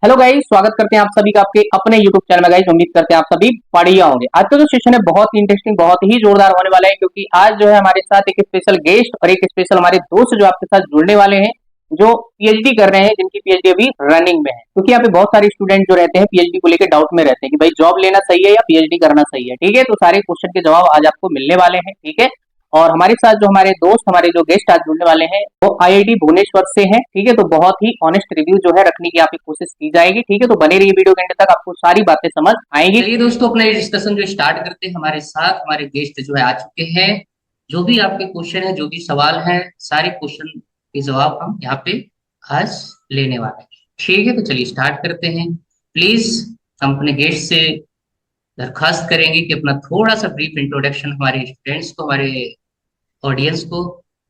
Hello guys, स्वागत करते हैं आप सभी का आपके अपने यूट्यूब चैनल में। गाइस उम्मीद करते हैं आप सभी बढ़िया होंगे। आज का जो सेशन है बहुत ही इंटरेस्टिंग, बहुत ही जोरदार होने वाला है, क्योंकि आज जो है हमारे साथ एक स्पेशल गेस्ट और एक स्पेशल हमारे दोस्त जो आपके साथ जुड़ने वाले हैं, जो पीएचडी कर रहे हैं, जिनकी पीएचडी अभी रनिंग में है। क्योंकि यहाँ पे बहुत सारे स्टूडेंट जो रहते हैं पीएचडी को लेकर डाउट में रहते हैं कि भाई जॉब लेना सही है या पीएचडी करना सही है। ठीक है, तो सारे क्वेश्चन के जवाब आज आपको मिलने वाले हैं। ठीक है, और हमारे साथ जो हमारे दोस्त, हमारे जो गेस्ट आज जुड़ने वाले हैं, वो आईआईटी भुवनेश्वर से हैं। ठीक है, तो बहुत ही ऑनेस्ट रिव्यू जो है रखने की यहाँ पे कोशिश की जाएगी। ठीक है, तो बने रहिए वीडियो के एंड तक, आपको सारी बातें समझ आएंगी। चलिए दोस्तों, अपना ये डिस्कशन जो स्टार्ट करते हैं। हमारे साथ हमारे गेस्ट जो है आ चुके हैं। जो भी आपके क्वेश्चन है, जो भी सवाल है, सारे क्वेश्चन के जवाब हम यहाँ पे आज लेने वाले हैं। ठीक है, तो चलिए स्टार्ट करते हैं। प्लीज हम अपने गेस्ट से दरखास्त करेंगे कि अपना थोड़ा सा ब्रीफ इंट्रोडक्शन हमारे स्टूडेंट्स को, हमारे ऑडियंस को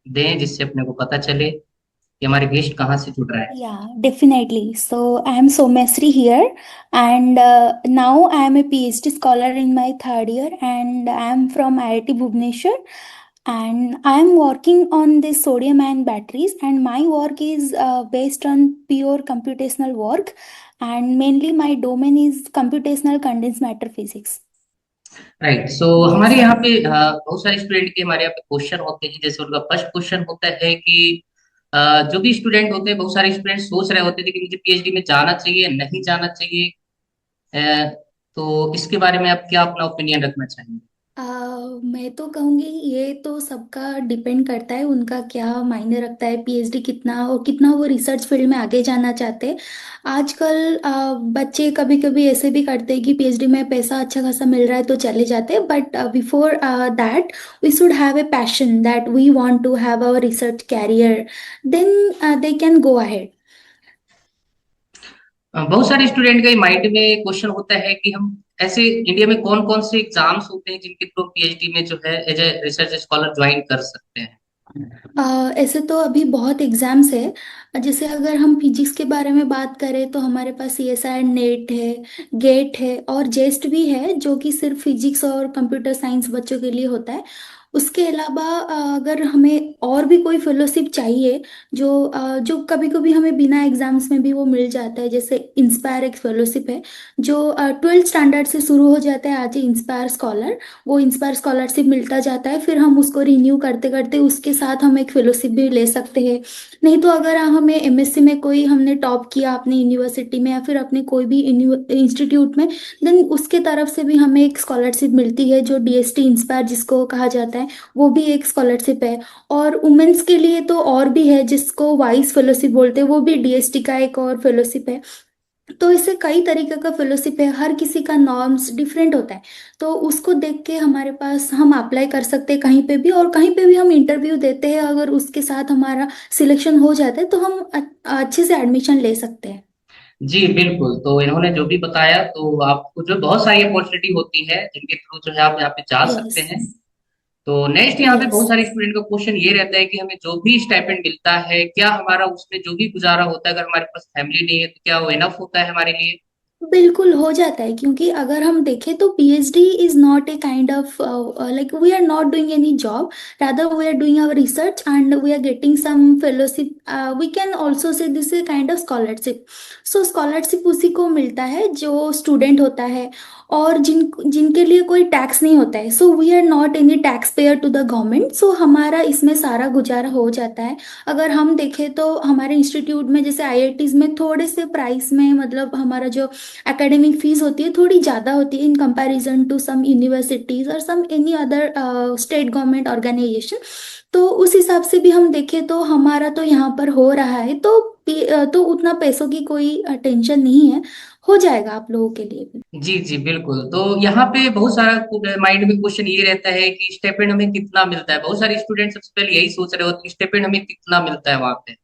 दें, जिससे अपने को पता चले कि हमारे गेस्ट कहाँ से जुड़ रहा है। Yeah, definitely. So I am Somesri here, and now I am a PhD scholar in my third year, and I am from IIT Bhubaneswar, and I am working on the sodium ion batteries, and my work is based on pure computational work, and mainly my domain is computational condensed matter physics. Right, so हमारे Yes. यहाँ पे बहुत सारे student के हमारे यहाँ पे question होते हैं। जैसे उनका फर्स्ट क्वेश्चन होता है कि जो भी स्टूडेंट होते हैं, बहुत सारे स्टूडेंट सोच रहे होते थे कि मुझे पीएचडी में जाना चाहिए, नहीं जाना चाहिए। अ, तो इसके बारे में आप क्या अपना ओपिनियन रखना चाहेंगे? मैं तो कहूँगी ये तो सबका डिपेंड करता है, उनका क्या मायने रखता है, पीएचडी कितना और कितना वो रिसर्च फील्ड में आगे जाना चाहते हैं। आजकल बच्चे कभी कभी ऐसे भी करते हैं कि पीएचडी में पैसा अच्छा खासा मिल रहा है तो चले जाते हैं, but before that we should have a passion that we want to have our research career, then they can go ahead. बहुत सारे स्टूडेंट के माइंड में क्वेश्चन होता है कि हम ऐसे इंडिया में कौन कौन से एग्जाम्स होते हैं जिनके थ्रू पीएचडी में जो है as a research scholar join कर सकते हैं। ऐसे तो अभी बहुत एग्जाम्स है। जैसे अगर हम फिजिक्स के बारे में बात करें तो हमारे पास सीएसआई नेट है, गेट है और जेस्ट भी है, जो कि सिर्फ फिजिक्स और कंप्यूटर साइंस बच्चों के लिए होता है। उसके अलावा अगर हमें और भी कोई फेलोशिप चाहिए जो कभी कभी हमें बिना एग्जाम्स में भी वो मिल जाता है, जैसे इंस्पायर एक फेलोशिप है जो 12th स्टैंडर्ड से शुरू हो जाता है। आज इंस्पायर स्कॉलर, वो इंस्पायर स्कॉलरशिप मिलता जाता है, फिर हम उसको रिन्यू करते करते उसके साथ हम एक फेलोशिप भी ले सकते हैं। नहीं तो अगर हमें एमएससी में कोई हमने टॉप किया अपनी यूनिवर्सिटी में या फिर अपने कोई भी इंस्टीट्यूट में, देन उसके तरफ से भी हमें एक स्कॉलरशिप मिलती है जो डीएसटी इंस्पायर जिसको कहा जाता है, वो भी एक स्कॉलरशिप है। और वुमेन्स के लिए तो और भी है जिसको वाइस फेलोशिप बोलते हैं, वो भी डीएसटी का एक और फेलोशिप है। तो इससे कई तरीके का फेलोशिप है, हर किसी का नॉर्म्स डिफरेंट होता है। तो उसको देख के हमारे पास हम अप्लाई कर सकते हैं कहीं पे भी, और कहीं पे भी हम इंटरव्यू देते हैं, अगर उसके साथ हमारा सिलेक्शन हो जाता है तो हम अच्छे से एडमिशन ले सकते हैं। जी बिल्कुल, तो इन्होंने जो भी बताया, तो आपको जो बहुत सारी अपॉर्चुनिटी होती है जिनके थ्रू जो है आप यहाँ पे जा सकते यस। हैं। तो नेक्स्ट यहाँ पे यस। बहुत सारे स्टूडेंट का क्वेश्चन ये रहता है कि हमें जो भी स्टाइपेंड मिलता है, क्या हमारा उसमें जो भी गुजारा होता है, अगर हमारे पास फैमिली नहीं है तो क्या वो इनफ होता है हमारे लिए? बिल्कुल हो जाता है, क्योंकि अगर हम देखें तो PhD is not a kind of like we are not doing any job, rather we are doing our research and we are getting some fellowship. We can also say this a kind of scholarship. So scholarship उसी को मिलता है जो student होता है और जिनके लिए कोई टैक्स नहीं होता है। So we are not any tax payer to the government, so हमारा इसमें सारा गुजारा हो जाता है। अगर हम देखें तो हमारे इंस्टीट्यूट में जैसे आईआईटीज में थोड़े से प्राइस में, मतलब हमारा जो एकेडमिक फीस होती है थोड़ी ज़्यादा होती है in comparison to some universities और some any other state government organisation. तो उस हिसाब से भी हम देखें तो हमारा तो यहाँ पर हो रहा है, तो तो उतना पैसों की कोई टेंशन नहीं है, हो जाएगा आप लोगों के लिए भी। जी जी बिल्कुल, तो यहाँ पे बहुत सारा माइंड में क्वेश्चन ये रहता है कि स्टेपेंड हमें कितना मिलता है। बहुत सारे स्टूडेंट सबसे पहले यही सोच रहे होते हैं कि स्टेपेंड हमें कितना मिलता है वहां पे।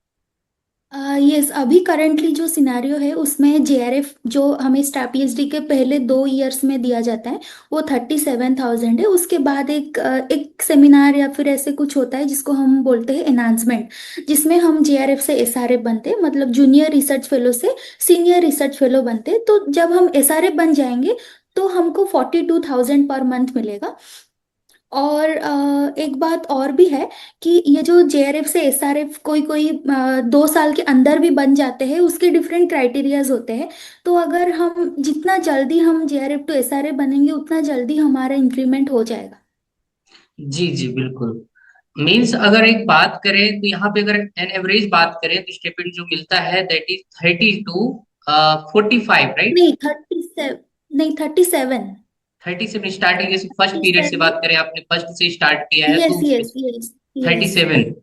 यस, अभी करंटली जो सिनारियो है उसमें जेआरएफ जो हमें पीएचडी के पहले 2 इयर्स में दिया जाता है वो 37,000 है। उसके बाद एक सेमिनार या फिर ऐसे कुछ होता है जिसको हम बोलते हैं एनहांसमेंट, जिसमें हम जेआरएफ से एसआरए बनते हैं, मतलब जूनियर रिसर्च फेलो से सीनियर रिसर्च फेलो बनते हैं। तो जब हम एसआरए बन जाएंगे तो हमको 42,000 पर मंथ मिलेगा। और एक बात और भी है कि ये जो जेआरएफ से एसआरएफ कोई कोई 2 साल के अंदर भी बन जाते हैं, उसके डिफरेंट क्राइटेरियाज होते हैं। तो अगर हम जितना जल्दी हम जेआरएफ टू एसआरएफ बनेंगे उतना जल्दी हमारा इंक्रीमेंट हो जाएगा। जी जी बिल्कुल। मीन्स अगर एक बात करें तो यहाँ पे अगर एन एवरेज बात करें तो स्टेपन जो मिलता है दैट इज 32 45, राइट? नहीं 37, नहीं 37। 30 से स्टार्टिंग, जैसे फर्स्ट थर्टी पीरियड से सेवन बात करें, आपने फर्स्ट से स्टार्ट किया है यस तो उसमें yes yes thirty yes seven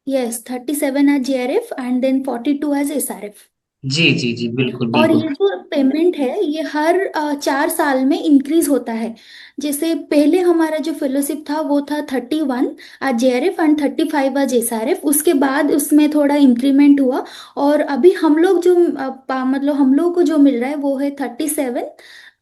yes 37 as JRF and then 42 as SRF. जी जी जी बिल्कुल और बिल्कुल। ये जो पेमेंट है ये हर 4 साल में इंक्रीज होता है। जैसे पहले हमारा जो फेलोशिप था वो था 31 आज जेआरएफ एंड 35 आज एसआरएफ, उसके बाद उसमें थोड़ा इंक्रीमेंट हुआ। और अभी हम लोग जो मतलब हम लोग को जो मिल रहा है वो है 37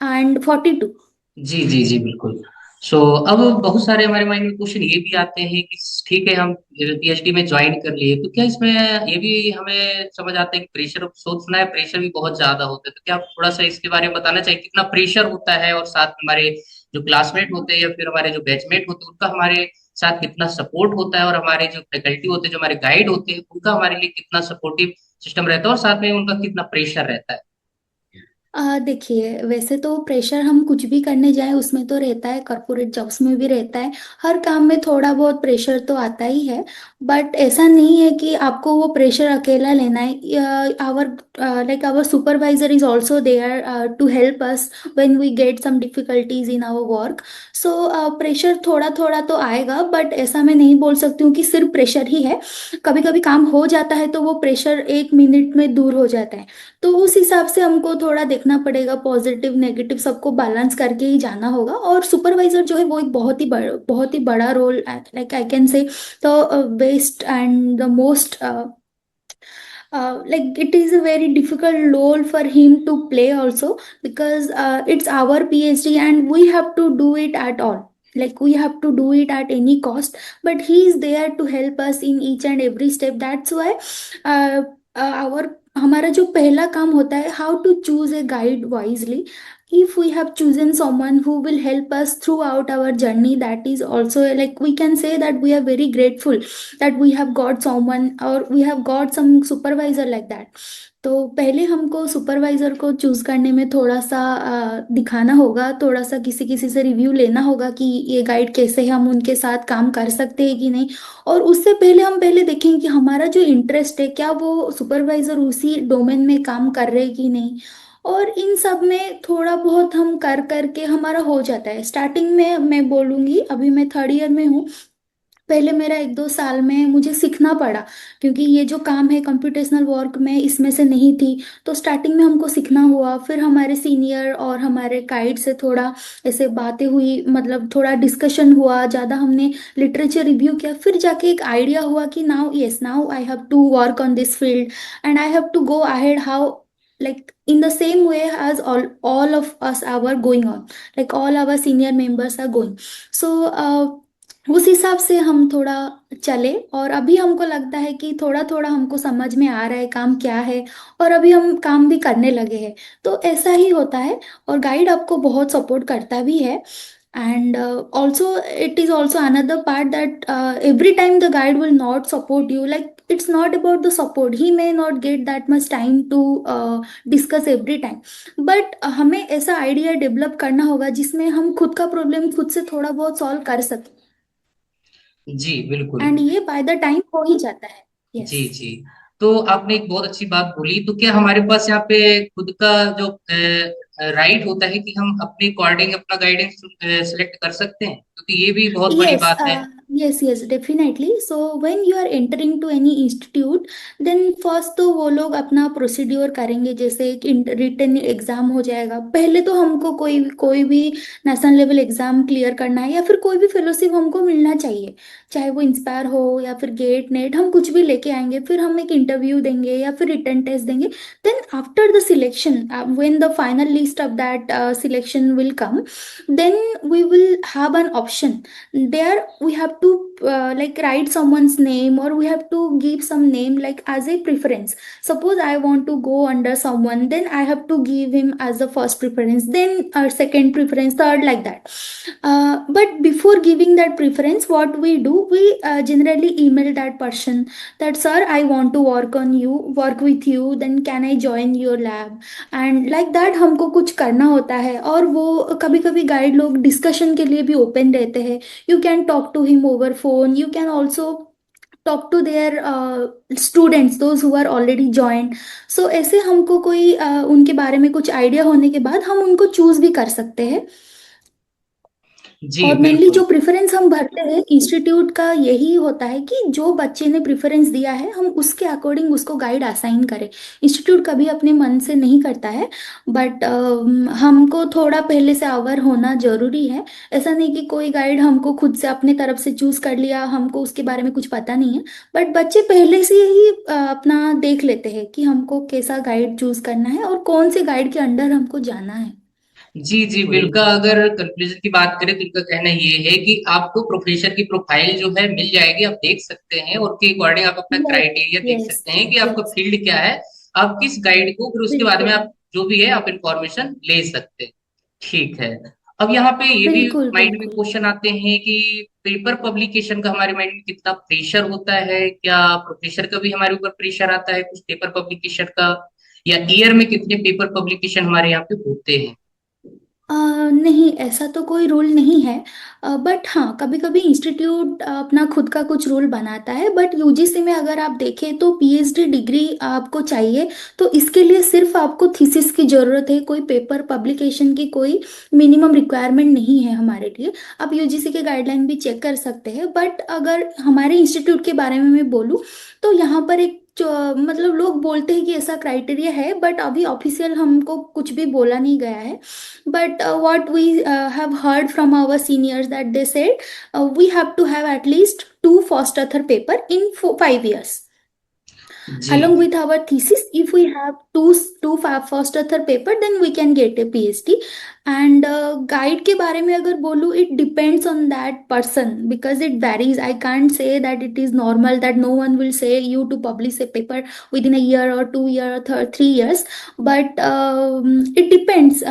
एंड 42। जी जी जी बिल्कुल। सो अब बहुत सारे हमारे माइंड में क्वेश्चन ये भी आते हैं कि ठीक है हम पीएचडी में ज्वाइन कर लिए तो क्या इसमें ये भी हमें समझ आता है कि प्रेशर, सोच सुना है प्रेशर भी बहुत ज्यादा होता है, तो क्या आप थोड़ा सा इसके बारे में बताना चाहिए कितना प्रेशर होता है, और साथ में हमारे जो क्लासमेट होते हैं या फिर हमारे जो बैचमेट होते हैं उनका हमारे साथ कितना सपोर्ट होता है, और हमारे जो फैकल्टी होते हैं जो हमारे गाइड होते हैं उनका हमारे लिए कितना सपोर्टिव सिस्टम रहता है, और साथ में उनका कितना प्रेशर रहता है? देखिए वैसे तो प्रेशर हम कुछ भी करने जाएं उसमें तो रहता है, कॉर्पोरेट जॉब्स में भी रहता है। हर काम में थोड़ा बहुत प्रेशर तो आता ही है। बट ऐसा नहीं है कि आपको वो प्रेशर अकेला लेना है। Our like our supervisor is also there to help us when we get some difficulties in our work. So pressure थोड़ा थोड़ा तो आएगा, बट ऐसा मैं नहीं बोल सकती हूँ कि सिर्फ प्रेशर ही है। कभी कभी काम हो जाता है तो वो प्रेशर 1 मिनट में दूर हो जाता है। तो उस हिसाब से हमको थोड़ा देखना पड़ेगा, पॉजिटिव नेगेटिव सबको बैलेंस करके ही जाना होगा। और सुपरवाइजर जो है वो एक बहुत ही बड़ा role, like I can say the best and the most, like it is a very difficult role for him to play also, because it's our PhD and we have to do it at all, like we have to do it at any cost. But he is there to help us in each and every step. That's why our हमारा जो पहला काम होता है, how to choose a guide wisely. if we have chosen someone who will help us throughout our journey, that is also like we can say that we are very grateful that we have got someone or we have got some supervisor like that। तो पहले हमको supervisor को choose करने में थोड़ा सा दिखाना होगा, थोड़ा सा किसी किसी से रिव्यू लेना होगा कि ये गाइड कैसे है, हम उनके साथ काम कर सकते हैं कि नहीं। और उससे पहले हम पहले देखें कि हमारा जो इंटरेस्ट है क्या वो सुपरवाइजर उसी डोमेन में काम कर रहे हैं कि नहीं। और इन सब में थोड़ा बहुत हम कर करके हमारा हो जाता है। स्टार्टिंग में मैं बोलूँगी, अभी मैं 3rd ईयर में हूँ। पहले मेरा 1-2 साल में मुझे सीखना पड़ा, क्योंकि ये जो काम है कंप्यूटेशनल वर्क में इसमें से नहीं थी। तो स्टार्टिंग में हमको सीखना हुआ, फिर हमारे सीनियर और हमारे गाइड से थोड़ा ऐसे बातें हुई, मतलब थोड़ा डिस्कशन हुआ, ज़्यादा हमने लिटरेचर रिव्यू किया, फिर जाके एक आइडिया हुआ कि now yes now I have to work on this field and I have to go ahead, how like in the same way as all of us are going on, like all our senior members are going। so उस हिसाब से हम थोड़ा चले, और अभी हमको लगता है कि थोड़ा थोड़ा हमको समझ में आ रहा है काम क्या है, और अभी हम काम भी करने लगे हैं। तो ऐसा ही होता है। और गाइड आपको बहुत सपोर्ट करता भी है। And also it is also another part that every time the guide will not support you, like it's not about the support, he may not get that much time to discuss every time। But हमें ऐसा idea develop करना होगा जिसमें हम खुद का problem खुद से थोड़ा बहुत सॉल्व कर सकें। जी बिल्कुल। एंड ये बाय द टाइम हो ही जाता है। जी यस। जी। तो आपने एक बहुत अच्छी बात बोली, तो क्या हमारे पास यहाँ पे खुद का जो राइट होता है कि हम अपने अकॉर्डिंग अपना गाइडेंस सिलेक्ट कर सकते हैं, क्योंकि ये भी बहुत बड़ी Yes, बात है। yes, definitely। So when you are entering to any institute, then first तो वो लोग अपना प्रोसीड्योर करेंगे, जैसे एक रिटन एग्जाम हो जाएगा। पहले तो हमको कोई कोई भी नेशनल लेवल एग्जाम क्लियर करना है या फिर कोई भी फेलोशिप हमको मिलना चाहिए, चाहे वो इंस्पायर हो या फिर गेट नेट, हम कुछ भी लेके आएंगे, फिर हम एक इंटरव्यू देंगे या फिर रिटन टेस्ट देंगे। Then after the selection, when the final list list of that selection will come, then we will have an option. There we have to like write someone's name, or we have to give some name like as a preference. Suppose I want to go under someone, then I have to give him as a first preference, then second preference, third, like that. But before giving that preference, what we do, we generally email that person that, sir, I want to work with you, then can I join your lab, and like that हमको कुछ करना होता है। और वो कभी कभी guide लोग डिस्कशन के लिए भी ओपन रहते हैं। You can talk to him over phone, you can also talk to their students those who are already joined. So ऐसे हमको कोई उनके बारे में कुछ आइडिया होने के बाद हम उनको चूज भी कर सकते हैं। जी और मेनली बिल्कुल। जो प्रेफरेंस हम भरते हैं इंस्टीट्यूट का यही होता है कि जो बच्चे ने प्रेफरेंस दिया है हम उसके अकॉर्डिंग उसको गाइड असाइन करें। इंस्टीट्यूट कभी अपने मन से नहीं करता है, बट हमको थोड़ा पहले से अवेयर होना जरूरी है। ऐसा नहीं कि कोई गाइड हमको खुद से अपने तरफ से चूज कर लिया, हमको उसके बारे में कुछ पता नहीं है, बट बच्चे पहले से ही अपना देख लेते हैं कि हमको कैसा गाइड चूज करना है और कौन से गाइड के अंडर हमको जाना है। जी जी बिल्कुल। अगर कंक्लूजन की बात करें तो इनका कहना ये है कि आपको प्रोफेसर की प्रोफाइल जो है मिल जाएगी, आप देख सकते हैं, और के अकॉर्डिंग आप अपना यस, क्राइटेरिया देख यस, सकते हैं कि आपका यस, फील्ड क्या है, आप किस गाइड को, फिर उसके बाद में बिल्कुल, आप जो भी है आप इंफॉर्मेशन ले सकते हैं। ठीक है। अब यहाँ पे ये भी बिल्कुल, माइंड में बिल्कुल। क्वेश्चन आते हैं कि पेपर पब्लिकेशन का हमारे माइंड में कितना प्रेशर होता है, क्या प्रोफेसर का भी हमारे ऊपर प्रेशर आता है कुछ पेपर पब्लिकेशन का, या ईयर में कितने पेपर पब्लिकेशन हमारे यहाँ पे होते हैं? नहीं, ऐसा तो कोई रूल नहीं है, बट हाँ कभी कभी इंस्टीट्यूट अपना खुद का कुछ रूल बनाता है। बट यूजीसी में अगर आप देखें तो पीएचडी डिग्री आपको चाहिए, तो इसके लिए सिर्फ आपको थीसिस की ज़रूरत है, कोई पेपर पब्लिकेशन की कोई मिनिमम रिक्वायरमेंट नहीं है हमारे लिए। आप यूजीसी के गाइडलाइन भी चेक कर सकते हैं, बट अगर हमारे इंस्टीट्यूट के बारे में मैं बोलूँ तो यहाँ पर एक जो मतलब लोग बोलते हैं कि ऐसा क्राइटेरिया है, बट अभी ऑफिशियल हमको कुछ भी बोला नहीं गया है। But what we have heard from our seniors that they said we have to have at least two first author paper in 5 years. Ji Along with our thesis, if we have first author paper, then we can get a PhD. And guide के बारे में अगर बोलूँ, it depends on that person because it varies. I can't say that it is normal that no one will say you to publish a paper within a year or 2 year or 3 years. But it depends.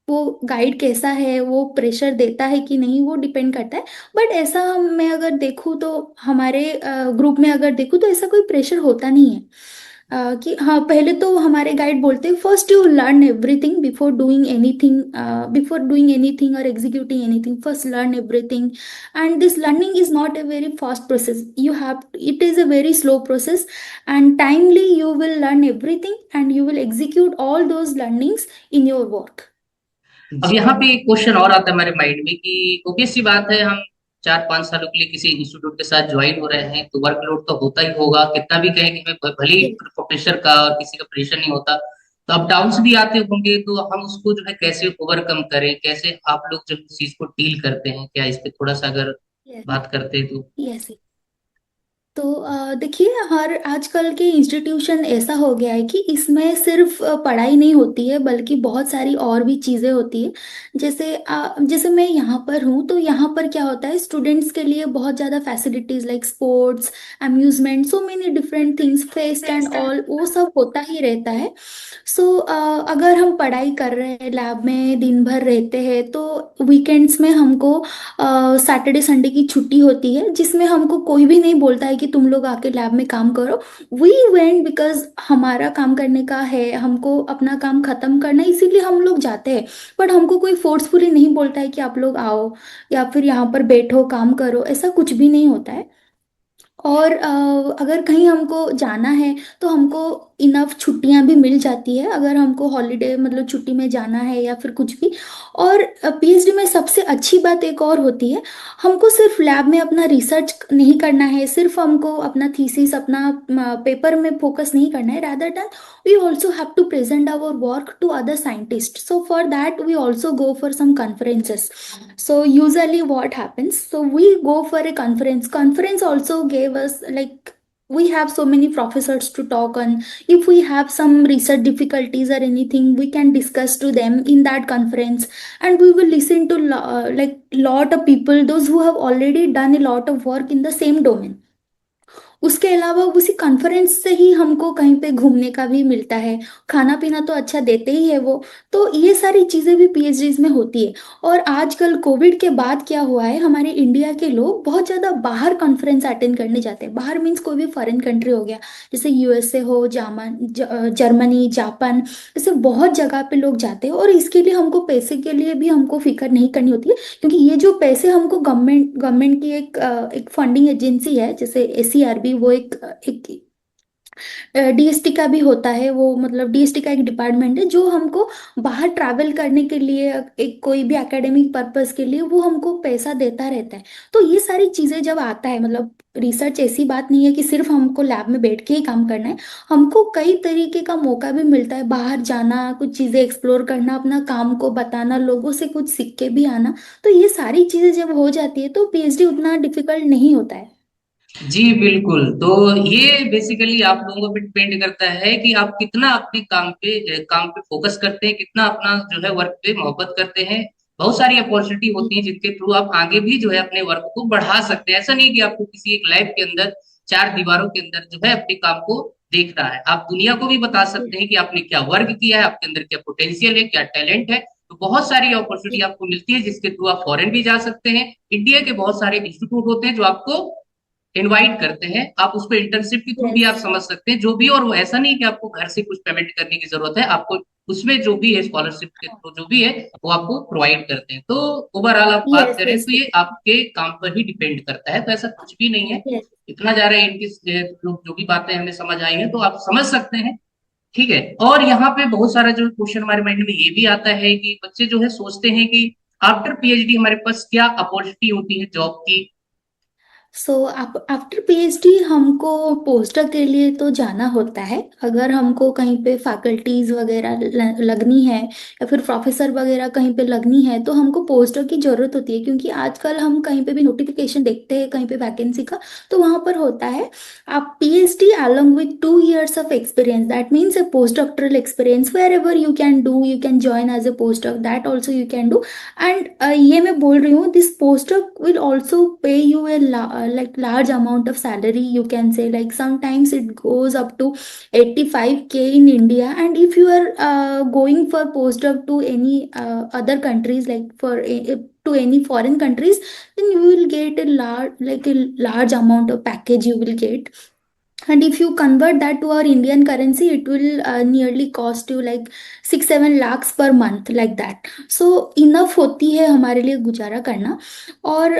वो guide कैसा है, वो pressure देता है कि नहीं, वो depend करता है। बट ऐसा मैं अगर देखूँ तो हमारे ग्रुप में अगर देखूँ तो ऐसा कोई प्रेशर होता नहीं है। कि हाँ, पहले तो हमारे गाइड बोलते हैं first you learn everything before doing anything और executing anything, first learn everything. And this learning is not a very fast process, you have it is a very slow process, and timely you will learn everything and you will execute all those learnings in your work. अब यहाँ पे एक question और आता है हमारे mind में कि ऑब्वियस सी बात है, हम 4-5 सालों के लिए किसी इंस्टीट्यूट के साथ ज्वाइन हो रहे हैं तो वर्कलोड तो होता ही होगा, कितना भी कहें कि हमें भले ही प्रोफेसर का और किसी का प्रेशर नहीं होता, तो अप डाउन्स भी आते होंगे, तो हम उसको जो है कैसे ओवरकम करें, कैसे आप लोग जो इस चीज को डील करते हैं, क्या इस पे थोड़ा सा अगर बात करते हैं तो? यस, तो देखिए, हर आजकल के इंस्टीट्यूशन ऐसा हो गया है कि इसमें सिर्फ पढ़ाई नहीं होती है, बल्कि बहुत सारी और भी चीज़ें होती है। जैसे मैं यहाँ पर हूँ, तो यहाँ पर क्या होता है, स्टूडेंट्स के लिए बहुत ज़्यादा facilities like sports, amusement, so many different things, fest and all, वो सब होता ही रहता है। सो अगर हम पढ़ाई कर रहे हैं, लैब में दिन भर रहते हैं, तो वीकेंड्स में हमको सैटरडे संडे की छुट्टी होती है, जिसमें हमको कोई भी नहीं बोलता है कि तुम लोग आके लैब में काम करो। वी वेंट बिकॉज हमारा काम करने का है, हमको अपना काम खत्म करना है, इसीलिए हम लोग जाते हैं। बट हमको कोई फोर्सफुली नहीं बोलता है कि आप लोग आओ या फिर यहाँ पर बैठो काम करो, ऐसा कुछ भी नहीं होता है। और अगर कहीं हमको जाना है तो हमको इनफ छुट्टियां भी मिल जाती है, अगर हमको हॉलीडे मतलब छुट्टी में जाना है या फिर कुछ भी। और पीएचडी में सबसे अच्छी बात एक और होती है, हमको सिर्फ लैब में अपना रिसर्च नहीं करना है, सिर्फ हमको अपना थीसिस, अपना पेपर में फोकस नहीं करना है, rather then we also have to present our work to other scientist. So for that we also go for some conferences. So usually what happens, so we go for a conference also gave us like we have so many professors to talk on. If we have some research difficulties or anything, we can discuss to them in that conference, and we will listen to like lot of people, those who have already done a lot of work in the same domain. उसके अलावा उसी conference से ही हमको कहीं पे घूमने का भी मिलता है, खाना पीना तो अच्छा देते ही है वो। तो ये सारी चीज़ें भी पीएचडीज में होती है। और आजकल कोविड के बाद क्या हुआ है, हमारे इंडिया के लोग बहुत ज़्यादा बाहर कॉन्फ्रेंस अटेंड करने जाते हैं। बाहर मीन्स कोई भी फॉरेन कंट्री हो गया, जैसे यूएसए हो, जर्मनी, जापान, ऐसे बहुत जगह पे लोग जाते हैं। और इसके लिए हमको पैसे के लिए भी हमको फिक्र नहीं करनी होती है, क्योंकि ये जो पैसे हमको गवर्नमेंट की एक फंडिंग एजेंसी है, जैसे एसीआरबी, वो एक डीएसटी का भी होता है वो, मतलब डीएसटी का एक डिपार्टमेंट है जो हमको बाहर ट्रैवल करने के लिए, एक कोई भी एकेडमिक पर्पस के लिए वो हमको पैसा देता रहता है। तो ये सारी चीज़ें जब आता है, मतलब रिसर्च ऐसी बात नहीं है कि सिर्फ हमको लैब में बैठ के ही काम करना है। हमको कई तरीके का मौका भी मिलता है, बाहर जाना, कुछ चीज़ें एक्सप्लोर करना, अपना काम को बताना, लोगों से कुछ सीख के भी आना। तो ये सारी चीज़ें जब हो जाती है तो पीएचडी उतना डिफिकल्ट नहीं होता है। जी बिल्कुल। तो ये बेसिकली आप लोगों पे डिपेंड करता है कि आप कितना अपने काम पे फोकस करते हैं, कितना अपना जो है वर्क पे मोहब्बत करते हैं। बहुत सारी अपॉर्चुनिटी होती है जिनके थ्रू आप आगे भी जो है अपने वर्क को बढ़ा सकते हैं। ऐसा नहीं कि आपको किसी एक लैब के अंदर, चार दीवारों के अंदर जो है अपने काम को देखना है। आप दुनिया को भी बता सकते हैं कि आपने क्या वर्क किया है, आपके अंदर क्या पोटेंशियल है, क्या टैलेंट है। तो बहुत सारी अपॉर्चुनिटी आपको मिलती है जिसके थ्रू आप फॉरेन भी जा सकते हैं। इंडिया के बहुत सारे इंस्टीट्यूट होते हैं जो आपको इनवाइट करते हैं, आप उस पर इंटर्नशिप के थ्रू भी यस। आप समझ सकते हैं जो भी। और वो ऐसा नहीं कि आपको घर से कुछ पेमेंट करने की जरूरत है, आपको उसमें जो भी है स्कॉलरशिप के थ्रू जो भी है वो आपको प्रोवाइड करते हैं। तो ओवरऑल आप बात यस। करें यस। तो ये आपके काम पर ही डिपेंड करता है। तो ऐसा कुछ भी नहीं है। यस। इतना जा रहा है इनकी जो भी बातें हमें समझ आई हैं तो आप समझ सकते हैं। ठीक है। और यहाँ पे बहुत सारा जो क्वेश्चन हमारे माइंड में ये भी आता है कि बच्चे जो है सोचते हैं कि आफ्टर पीएचडी हमारे पास क्या अपॉर्चुनिटी होती है जॉब की। सो आफ्टर पीएचडी हमको पोस्टडॉक के लिए तो जाना होता है। अगर हमको कहीं पे फैकल्टीज वगैरह लगनी है, या फिर प्रोफेसर वगैरह कहीं पे लगनी है, तो हमको पोस्टडॉक की ज़रूरत होती है। क्योंकि आजकल हम कहीं पे भी नोटिफिकेशन देखते हैं कहीं पे वैकेंसी का, तो वहाँ पर होता है आप PhD along with 2 years of experience, that means a postdoctoral experience wherever you can do, you can join as a postdoc, that also you can do। And ये मैं बोल रही हूँ, this postdoc will also pay you a like large amount of salary, you can say, like sometimes it goes up to 85K in India। And if you are going for postdoc to any other countries, like to any foreign countries, then you will get a large amount of package you will get। And if you convert that to our Indian currency, it will nearly cost you like 6-7 lakhs per month, like that। So enough होती है हमारे लिए गुजारा करना। और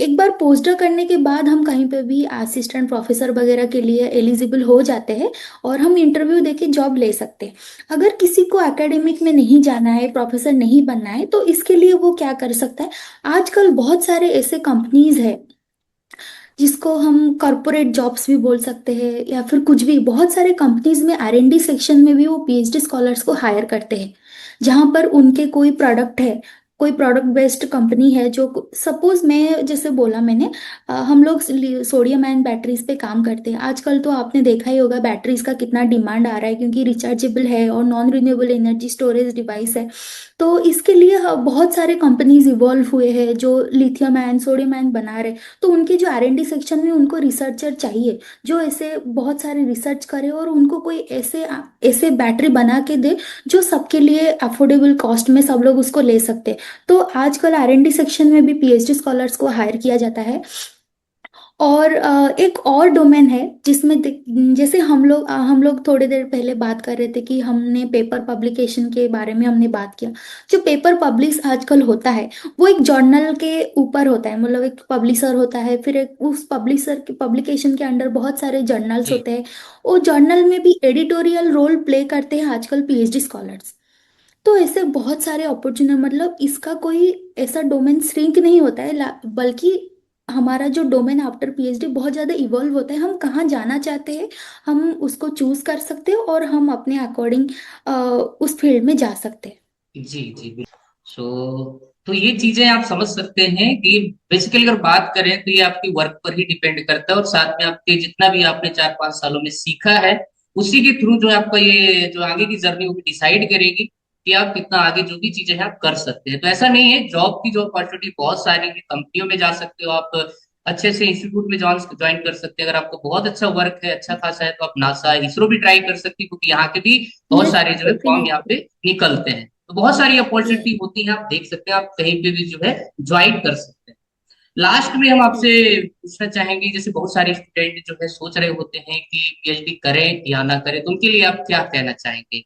एक बार poster करने के बाद हम कहीं पे भी असिस्टेंट प्रोफेसर वगैरह के लिए एलिजिबल हो जाते हैं, और हम इंटरव्यू देके जॉब ले सकते हैं। अगर किसी को एकेडमिक में नहीं जाना है, प्रोफेसर नहीं बनना है, तो इसके लिए वो क्या कर सकता है। आजकल बहुत सारे ऐसे कंपनीज है जिसको हम कॉरपोरेट जॉब्स भी बोल सकते हैं, या फिर कुछ भी, बहुत सारे कंपनीज में आर&डी सेक्शन में भी वो पीएचडी स्कॉलर्स को हायर करते हैं। जहाँ पर उनके कोई प्रोडक्ट है, कोई प्रोडक्ट बेस्ड कंपनी है, जो सपोज मैं जैसे बोला मैंने, हम लोग सोडियम आयन बैटरीज पे काम करते हैं। आजकल तो आपने देखा ही होगा बैटरीज का कितना डिमांड आ रहा है, क्योंकि रिचार्जेबल है और non renewable energy storage device है। तो इसके लिए बहुत सारे कंपनीज इवॉल्व हुए हैं जो लिथियम आयन, सोडियम आयन बना रहे। तो उनके जो आर&डी सेक्शन में उनको रिसर्चर चाहिए जो ऐसे बहुत सारे रिसर्च करे, और उनको कोई ऐसे ऐसे बैटरी बना के दे जो सबके लिए अफोर्डेबल कॉस्ट में सब लोग उसको ले सकते हैं। तो आजकल आर&डी सेक्शन में भी पीएचडी स्कॉलर्स को हायर किया जाता है। और एक और डोमेन है जिसमें जैसे हम लोग थोड़ी देर पहले बात कर रहे थे कि हमने पेपर पब्लिकेशन के बारे में हमने बात किया। जो पेपर पब्लिश आजकल होता है वो एक जर्नल के ऊपर होता है, मतलब एक पब्लिशर होता है, फिर एक उस पब्लिशर के पब्लिकेशन के अंडर बहुत सारे जर्नल्स जी होते हैं। वो जर्नल में भी एडिटोरियल रोल प्ले करते हैं आजकल पीएचडी स्कॉलर्स। तो ऐसे बहुत सारे अपॉर्चुनिटी, मतलब इसका कोई ऐसा डोमेन श्रिंक नहीं होता है, बल्कि हमारा जो डोमेन आफ्टर पीएचडी बहुत ज़्यादा इवॉल्व होता है। हम कहाँ जाना चाहते हैं हम उसको चूज कर सकते हैं, और हम अपने अकॉर्डिंग उस फील्ड में जा सकते हैं। जी जी बिल्कुल। सो तो ये चीजें आप समझ सकते हैं कि बेसिकली अगर बात करें तो ये आपकी वर्क पर ही डिपेंड करता है, और साथ में आपके जितना भी आपने 4-5 सालों में सीखा है उसी के थ्रू जो है आपका ये जो आगे की जर्नी वो डिसाइड करेगी कि आप कितना आगे जो भी चीजें हैं आप कर सकते हैं। तो ऐसा नहीं है, जॉब की जो अपॉर्चुनिटी बहुत सारी है, कंपनियों में जा सकते हो आप, अच्छे से इंस्टीट्यूट में ज्वाइन कर सकते हैं। अगर आपको बहुत अच्छा वर्क है, अच्छा खासा है, तो आप नासा इसरो भी ट्राई कर सकते हैं, क्योंकि यहाँ के भी बहुत यस, सारे जो है फॉर्म यहाँ डेफिनेटली। पे निकलते हैं। तो बहुत सारी अपॉर्चुनिटी होती है, आप देख सकते हैं, आप कहीं पे भी जो है ज्वाइन कर सकते हैं। लास्ट में हम आपसे पूछना चाहेंगे, जैसे बहुत सारे स्टूडेंट जो है सोच रहे होते हैं कि पीएचडी करें या ना करें, तो उनके लिए आप क्या कहना चाहेंगे?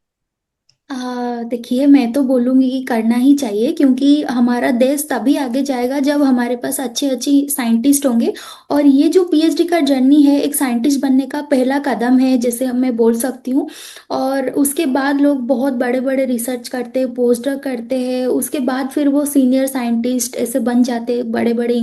देखिए, मैं तो बोलूँगी कि करना ही चाहिए, क्योंकि हमारा देश तभी आगे जाएगा जब हमारे पास अच्छे अच्छे साइंटिस्ट होंगे। और ये जो पीएचडी का जर्नी है, एक साइंटिस्ट बनने का पहला कदम है, जैसे हम मैं बोल सकती हूँ। और उसके बाद लोग बहुत बड़े बड़े रिसर्च करते हैं, पोस्टर करते हैं, उसके बाद फिर वो सीनियर साइंटिस्ट ऐसे बन जाते हैं बड़े बड़े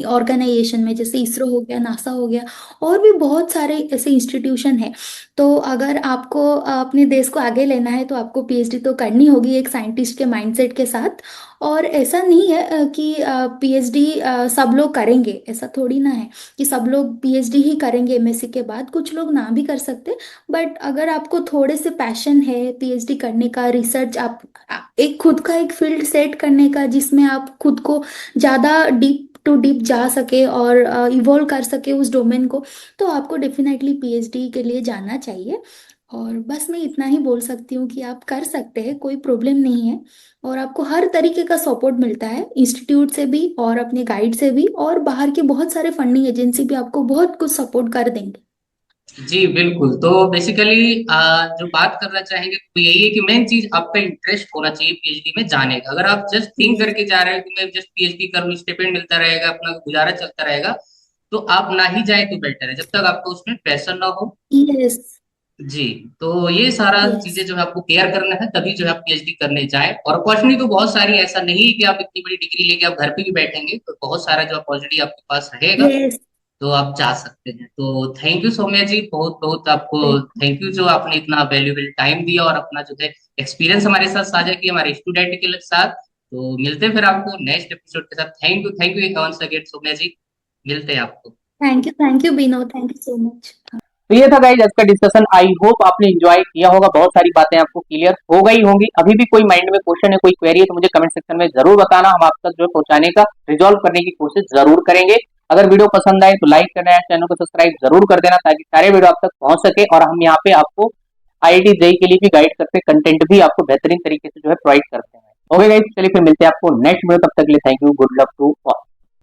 ऑर्गेनाइजेशन में, जैसे इसरो हो गया, नासा हो गया, और भी बहुत सारे ऐसे इंस्टीट्यूशन है। तो अगर आपको अपने देश को आगे लेना है तो आपको पीएचडी तो करनी होगी एक साइंटिस्ट के माइंडसेट के साथ। और ऐसा नहीं है कि पीएचडी सब लोग करेंगे, ऐसा थोड़ी ना है कि सब लोग पीएचडी ही करेंगे एमएससी के बाद, कुछ लोग ना भी कर सकते। बट अगर आपको थोड़े से पैशन है पीएचडी करने का, रिसर्च एक खुद का एक फील्ड सेट करने का, जिसमें आप खुद को ज़्यादा डीप टू डीप जा सके और इवॉल्व कर सके उस डोमेन को, तो आपको डेफिनेटली पीएचडी के लिए जाना चाहिए। और बस मैं इतना ही बोल सकती हूँ कि आप कर सकते हैं, कोई प्रॉब्लम नहीं है। और आपको हर तरीके का सपोर्ट मिलता है, इंस्टीट्यूट से भी और अपने गाइड से भी, और बाहर के बहुत सारे फंडिंग एजेंसी भी आपको बहुत कुछ सपोर्ट कर देंगे। जी बिल्कुल। तो बेसिकली जो बात करना चाहेंगे वो यही है कि मेन चीज आपका इंटरेस्ट होना चाहिए पीएचडी में जाने का। अगर आप जस्ट थिंक यस। करके जा रहे हो कि मैं जस्ट पीएचडी कर लूँ, स्टिपेंड मिलता रहेगा, अपना गुजारा चलता रहेगा, तो आप ना ही जाए तो बेटर है, जब तक आपको उसमें पैशन ना हो। यस। जी। तो ये सारा यस। चीजें जो है आपको केयर करना है, तभी जो है आप पीएचडी करने जाए। और अपॉर्चुनिटी तो बहुत सारी है, ऐसा नहीं है कि आप इतनी बड़ी डिग्री लेके आप घर पे भी बैठेंगे, तो बहुत सारा जो अपॉर्चुनिटी आपके पास रहेगा, यस। तो आप जा सकते हैं। तो थैंक यू सौम्या जी, बहुत बहुत आपको थैंक यू, जो आपने इतना वैल्यूएबल टाइम दिया और अपना जो है एक्सपीरियंस हमारे साथ साझा किया, हमारे स्टूडेंट के साथ। तो मिलते हैं फिर आपको नेक्स्ट एपिसोड के साथ। Thank you once again Saumya ji, मिलते हैं आपको। Thank you Beeno, thank you so much. तो ये था गाइज आज का डिस्कशन। आई होप आपने एंजॉय किया होगा, बहुत सारी बातें आपको क्लियर हो गई होंगी। अभी भी कोई माइंड में क्वेश्चन है, कोई क्वेरी है, तो मुझे कमेंट सेक्शन में जरूर बताना, हम आप तक जो है पहुंचाने का, रिजॉल्व करने की कोशिश जरूर करेंगे। अगर वीडियो पसंद आए तो लाइक करना है, चैनल को सब्सक्राइब जरूर कर देना, ताकि सारे वीडियो आप तक पहुंच सके। और हम यहाँ पे आपको आईआईटी जेईई के लिए भी गाइड करते हैं, कंटेंट भी आपको बेहतरीन तरीके से जो है प्रोवाइड करते हैं। ओके गाइज, चलिए फिर मिलते हैं आपको नेक्स्ट वीडियो, तब तक के लिए thank you, good luck to all.